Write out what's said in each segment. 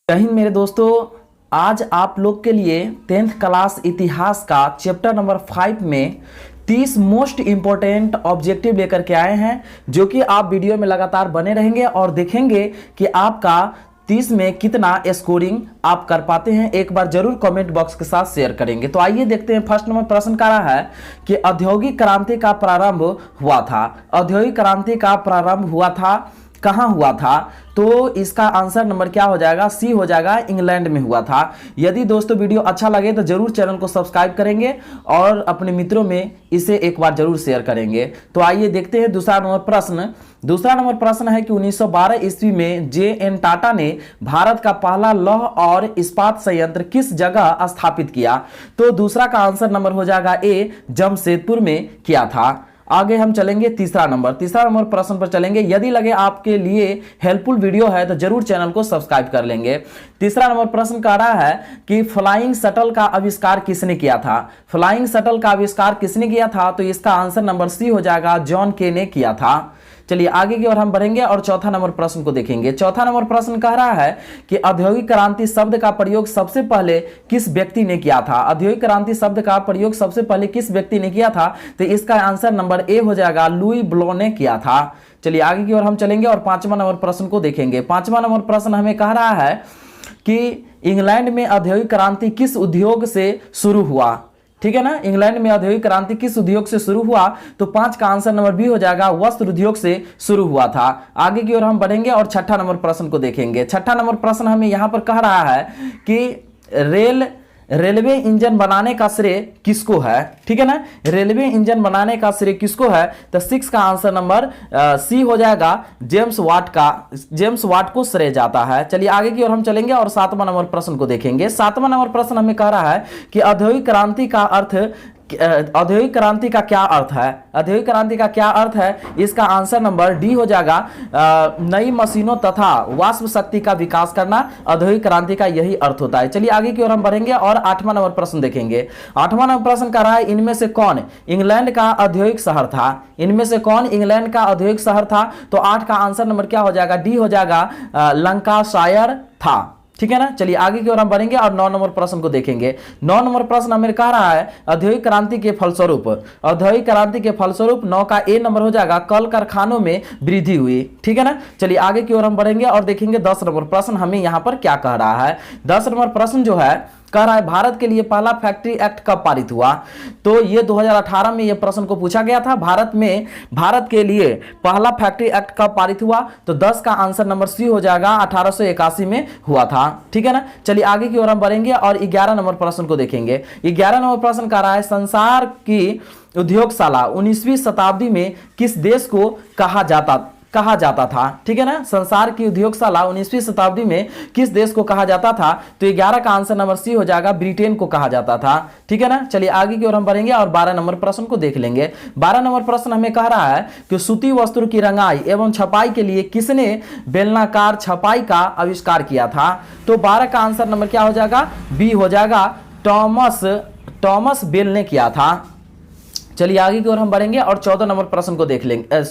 जय हिंद मेरे दोस्तों। आज आप लोग के लिए 10th क्लास इतिहास का चैप्टर नंबर 5 में 30 मोस्ट इंपॉर्टेंट ऑब्जेक्टिव लेकर के आए हैं, जो कि आप वीडियो में लगातार बने रहेंगे और देखेंगे कि आपका 30 में कितना स्कोरिंग आप कर पाते हैं। एक बार जरूर कमेंट बॉक्स के साथ शेयर करेंगे। तो आइए देखते हैं। फर्स्ट नंबर प्रश्न का रहा है कि औद्योगिक क्रांति का प्रारंभ हुआ था। औद्योगिक क्रांति का प्रारंभ हुआ था, कहां हुआ था? तो इसका आंसर नंबर क्या हो जाएगा? सी हो जाएगा, इंग्लैंड में हुआ था। यदि दोस्तों वीडियो अच्छा लगे तो जरूर चैनल को सब्सक्राइब करेंगे और अपने मित्रों में इसे एक बार जरूर शेयर करेंगे। तो आइए देखते हैं दूसरा नंबर प्रश्न। दूसरा नंबर प्रश्न है कि 1912 ईस्वी में जे.एन. टाटा ने भारत का पहला लौह और इस्पात संयंत्र किस जगह स्थापित किया? तो दूसरा का आंसर नंबर हो जाएगा ए, जमशेदपुर में किया था। आगे हम चलेंगे तीसरा नंबर प्रश्न पर चलेंगे। यदि लगे आपके लिए हेल्पफुल वीडियो है तो जरूर चैनल को सब्सक्राइब कर लेंगे। तीसरा नंबर प्रश्न कह रहा है कि फ्लाइंग शटल का आविष्कार किसने किया था? फ्लाइंग शटल का आविष्कार किसने किया था? तो इसका आंसर नंबर सी हो जाएगा, जॉन के ने किया था। चलिए आगे की ओर हम बढ़ेंगे और चौथा नंबर प्रश्न को देखेंगे। चौथा नंबर प्रश्न कह रहा है कि औद्योगिक क्रांति शब्द का प्रयोग सबसे पहले किस व्यक्ति ने किया था? औद्योगिक क्रांति शब्द का प्रयोग सबसे पहले किस व्यक्ति ने किया था? तो इसका आंसर नंबर ए हो जाएगा, लुई ब्लो ने किया था। चलिए आगे की ओर हम चलेंगे और पांचवा नंबर प्रश्न को देखेंगे। पांचवा नंबर प्रश्न हमें कह रहा है कि इंग्लैंड में औद्योगिक क्रांति किस उद्योग से शुरू हुआ? ठीक है ना, इंग्लैंड में औद्योगिक क्रांति किस उद्योग से शुरू हुआ? तो 5 का आंसर नंबर बी हो जाएगा, वस्त्र उद्योग से शुरू हुआ था। आगे की ओर हम बढ़ेंगे और छठा नंबर प्रश्न को देखेंगे। छठा नंबर प्रश्न हमें यहां पर कह रहा है कि रेलवे इंजन बनाने का श्रेय किसको है? ठीक है ना, रेलवे इंजन बनाने का श्रेय किसको है? तो 6 का आंसर नंबर सी हो जाएगा, जेम्स वाट को श्रेय जाता है। चलिए आगे की ओर हम चलेंगे और 7वां नंबर प्रश्न को देखेंगे। 7वां नंबर प्रश्न हमें कह रहा है कि औद्योगिक क्रांति का क्या अर्थ है? औद्योगिक क्रांति का क्या अर्थ है? इसका आंसर नंबर डी हो जाएगा, नई मशीनों तथा वाष्प शक्ति का विकास करना। औद्योगिक क्रांति का यही अर्थ होता है। चलिए आगे की ओर हम बढ़ेंगे और 8वां नंबर प्रश्न देखेंगे। 8वां नंबर प्रश्न कर रहा है, इनमें से कौन इंग्लैंड का औद्योगिक शहर था? इनमें से कौन इंग्लैंड का औद्योगिक शहर था? तो 8 का आंसर नंबर क्या हो जाएगा? डी हो जाएगा, लंकाशायर था। ठीक है ना। चलिए आगे की ओर हम बढ़ेंगे और 9 नंबर प्रश्न को देखेंगे। 9 नंबर प्रश्न हमें कह रहा है औद्योगिक क्रांति के फलस्वरूप 9 का ए नंबर हो जाएगा, कल कारखानों में वृद्धि हुई। ठीक है ना। चलिए आगे की ओर हम बढ़ेंगे और देखेंगे 10 नंबर प्रश्न हमें यहां पर क्या कह रहा है। 10 नंबर प्रश्न जो है कह रहा है, भारत के लिए पहला फैक्ट्री एक्ट कब पारित हुआ? तो ये 2018 में ये प्रश्न को पूछा गया था। भारत के लिए पहला फैक्ट्री एक्ट कब पारित हुआ? तो 10 का आंसर नंबर सी हो जाएगा, 1881 में हुआ था। ठीक है ना। चलिए आगे की ओर हम बढ़ेंगे और 11 नंबर प्रश्न को देखेंगे। 11 नंबर प्रश्न कह रहा है, संसार की उद्योगशाला 19वीं शताब्दी में किस देश को कहा जाता था? ठीक है ना, संसार की उद्योगशाला 19वीं शताब्दी में किस देश को कहा जाता था? तो 11 का आंसर नंबर सी हो जाएगा, ब्रिटेन को कहा जाता था। ठीक है ना। चलिए आगे की ओर हम बढ़ेंगे और 12 नंबर प्रश्न को देख लेंगे। 12 नंबर प्रश्न हमें कह रहा है कि सूती वस्त्र की रंगाई एवं छपाई के लिए किसने बेलनाकार छपाई का आविष्कार किया था? तो 12 का आंसर नंबर क्या हो जाएगा? बी हो जाएगा, टॉमस बेल ने किया था। चलिए आगे की ओर हम बढ़ेंगे और 14 नंबर प्रश्न को देख लेंगे।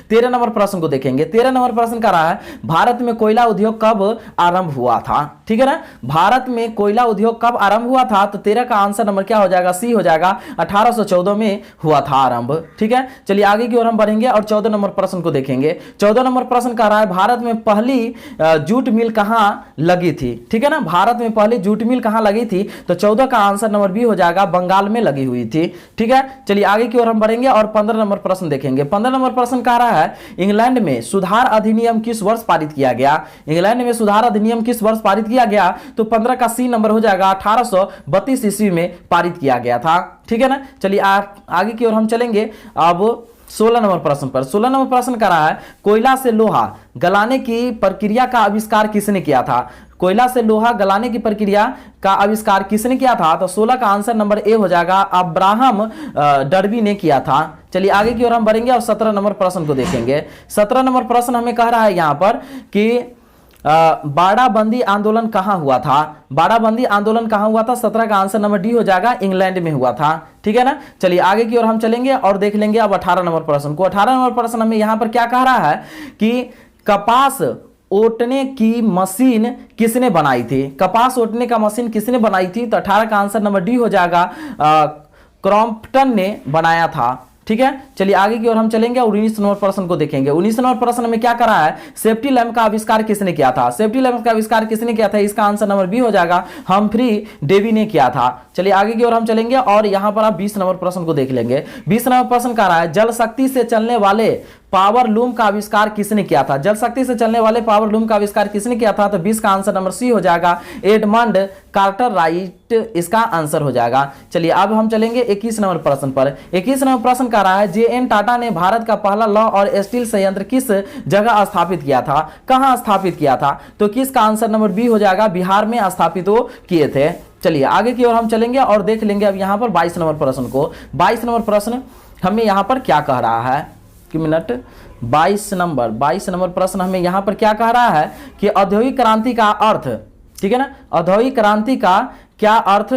13 नंबर प्रश्न को देखेंगे। 13 नंबर प्रश्न का रहा है, भारत में कोयला उद्योग कब आरंभ हुआ था? ठीक है ना, भारत में कोयला उद्योग कब आरंभ हुआ था? तो 13 का आंसर नंबर क्या हो जाएगा? सी हो जाएगा, 1814 में हुआ था आरंभ। ठीक है। चलिए आगे की ओर हम बढ़ेंगे और 14 नंबर प्रश्न को देखेंगे। 14 नंबर प्रश्न का रहा है, भारत में पहली जूट मिल कहां लगी थी? ठीक है ना, भारत में पहली जूट मिल कहां लगी थी? तो 14 का आंसर नंबर बी हो जाएगा, बंगाल में लगी हुई थी। ठीक है। चलिए आगे की ओर हम बढ़ेंगे और 15 नंबर प्रश्न देखेंगे। 15 नंबर प्रश्न कह रहा है, इंग्लैंड में सुधार अधिनियम किस वर्ष पारित किया गया? इंग्लैंड में सुधार अधिनियम किस वर्ष पारित किया गया? तो 15 का सी नंबर हो जाएगा, 1832 ईस्वी में पारित किया गया था। ठीक है ना। चलिए आगे की ओर हम चलेंगे अब 16 नंबर प्रश्न पर। 16 नंबर प्रश्न कर रहा है, कोयला से लोहा गलाने की प्रक्रिया का आविष्कार किसने किया था? कोयला से लोहा गलाने की प्रक्रिया का आविष्कार किसने किया था? तो 16 का आंसर नंबर ए हो जाएगा, अब्राहम डर्बी ने किया था। चलिए आगे की ओर हम बढ़ेंगे और 17 नंबर प्रश्न को देखेंगे। 17 नंबर प्रश्न हमें कह रहा है यहां पर कि बाड़ाबंदी आंदोलन कहां हुआ था? बाड़ाबंदी आंदोलन कहां हुआ था? 17 का आंसर नंबर डी हो जाएगा, इंग्लैंड में हुआ था। ठीक है ना। चलिए आगे की ओर हम चलेंगे और देख लेंगे अब 18 नंबर प्रश्न को। 18 नंबर प्रश्न हमें यहां पर क्या कह रहा है कि कपास ओटने की मशीन किसने बनाई थी? कपास ओटने का मशीन किसने बनाई थी? तो 18 का आंसर नंबर डी हो जाएगा, क्रॉम्पटन ने बनाया था। ठीक है, चलिए आगे की ओर हम चलेंगे और 19 नंबर प्रश्न को देखेंगे। 19 नंबर प्रश्न में क्या करा है? सेफ्टी लैंप का आविष्कार किसने किया था? सेफ्टी लैंप का आविष्कार किसने किया था? इसका आंसर नंबर बी हो जाएगा, हम्फ्री डेवी ने किया था। चलिए आगे की ओर हम चलेंगे और यहां पर आप 20 नंबर प्रश्न को देख लेंगे। 20 नंबर प्रश्न कह रहा है, जल शक्ति से चलने वाले पावर लूम का आविष्कार किसने किया था? जल शक्ति से चलने वाले पावर लूम का आविष्कार किसने किया था? तो 20 का आंसर नंबर सी हो जाएगा, एडमंड कार्टराइट इसका आंसर हो जाएगा। चलिए अब हम चलेंगे 21 नंबर प्रश्न पर। 21 नंबर प्रश्न कह रहा है, जे.एन. टाटा ने भारत का पहला लौह और स्टील संयंत्र किस जगह स्थापित किया था? कहां स्थापित किया था? तो किसका आंसर नंबर बी हो जाएगा, बिहार में स्थापित वो किए थे। चलिए आगे की ओर हम चलेंगे और देख लेंगे अब यहां पर 22 नंबर प्रश्न को। 22 नंबर प्रश्न हमें यहां पर क्या कह रहा है कि मिनट 22 नंबर प्रश्न हमें यहां पर क्या कह रहा है कि औद्योगिक क्रांति का अर्थ, ठीक है ना, औद्योगिक क्रांति का क्या अर्थ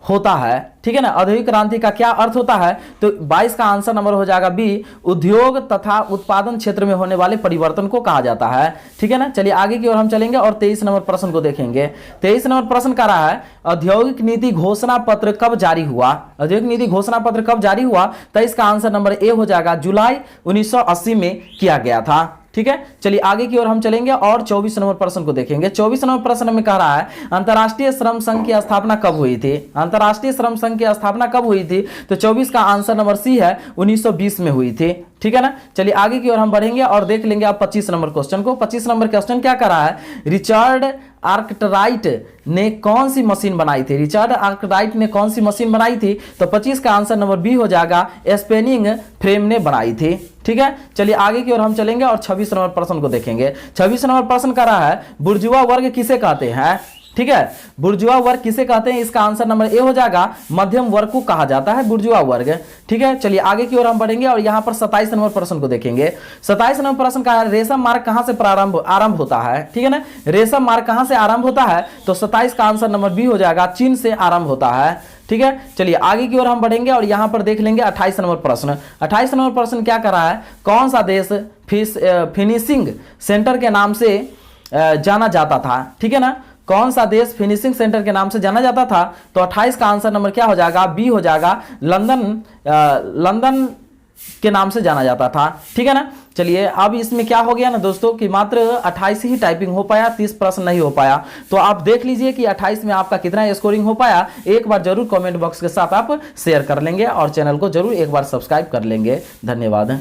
होता है? ठीक है ना, औद्योगिक क्रांति का क्या अर्थ होता है? तो 22 का आंसर नंबर हो जाएगा बी, उद्योग तथा उत्पादन क्षेत्र में होने वाले परिवर्तन को कहा जाता है। ठीक है ना, चलिए आगे की ओर हम चलेंगे और 23 नंबर प्रश्न को देखेंगे। 23 नंबर प्रश्न कह रहा है, औद्योगिक नीति घोषणा पत्र कब जारी हुआ? औद्योगिक नीति घोषणा पत्र कब जारी हुआ? तो इसका आंसर नंबर ए हो जाएगा, जुलाई 1980 में किया गया था। ठीक है, चलिए आगे की ओर हम चलेंगे और 24 नंबर प्रश्न को देखेंगे। 24 नंबर प्रश्न में कह रहा है, अंतर्राष्ट्रीय श्रम संघ की स्थापना कब हुई थी? अंतर्राष्ट्रीय श्रम संघ की स्थापना कब हुई थी? तो 24 का आंसर नंबर सी है, 1920 में हुई थी। ठीक है ना, चलिए आगे की ओर हम बढ़ेंगे और देख लेंगे आप 25 नंबर क्वेश्चन को। 25 नंबर क्वेश्चन क्या कर रहा है, रिचर्ड आर्कराइट ने कौन सी मशीन बनाई थी? रिचर्ड आर्कराइट ने कौन सी मशीन बनाई थी? तो 25 का आंसर नंबर बी हो जाएगा, स्पेनिंग फ्रेम ने बनाई थी। ठीक है, चलिए आगे की ओर हम चलेंगे और 26 नंबर प्रश्न को देखेंगे। 26 नंबर प्रश्न कर रहा है, बुर्जुआ वर्ग किसे कहते हैं? ठीक है, बुर्जुआ वर्ग किसे कहते हैं? इसका आंसर नंबर ए हो जाएगा, मध्यम वर्ग को कहा जाता है बुर्जुआ वर्ग। ठीक है, चलिए आगे की ओर हम बढ़ेंगे और यहां पर 27 नंबर प्रश्न को देखेंगे। 27 नंबर प्रश्न का है, रेशम मार्ग कहां से आरंभ होता है? ठीक है ना, रेशम मार्ग कहां से आरंभ होता है? तो 27 का आंसर नंबर बी हो जाएगा, चीन से आरंभ होता है। ठीक है, चलिए आगे की ओर हम बढ़ेंगे और यहां पर देख लेंगे 28 नंबर प्रश्न। 28 नंबर प्रश्न क्या कर रहा है, कौन सा देश फिनिशिंग सेंटर के नाम से जाना जाता था? ठीक है ना, कौन सा देश फिनिशिंग सेंटर के नाम से जाना जाता था? तो 28 का आंसर नंबर क्या हो जाएगा, बी हो जाएगा, लंदन के नाम से जाना जाता था। ठीक है ना, चलिए अब इसमें क्या हो गया ना दोस्तों कि मात्र 28 ही टाइपिंग हो पाया, 30 प्रश्न नहीं हो पाया। तो आप देख लीजिए कि 28 में आपका कितना स्कोरिंग हो पाया। एक बार जरूर कमेंट बॉक्स के साथ आप शेयर कर लेंगे और चैनल को जरूर एक बार सब्सक्राइब कर लेंगे। धन्यवाद।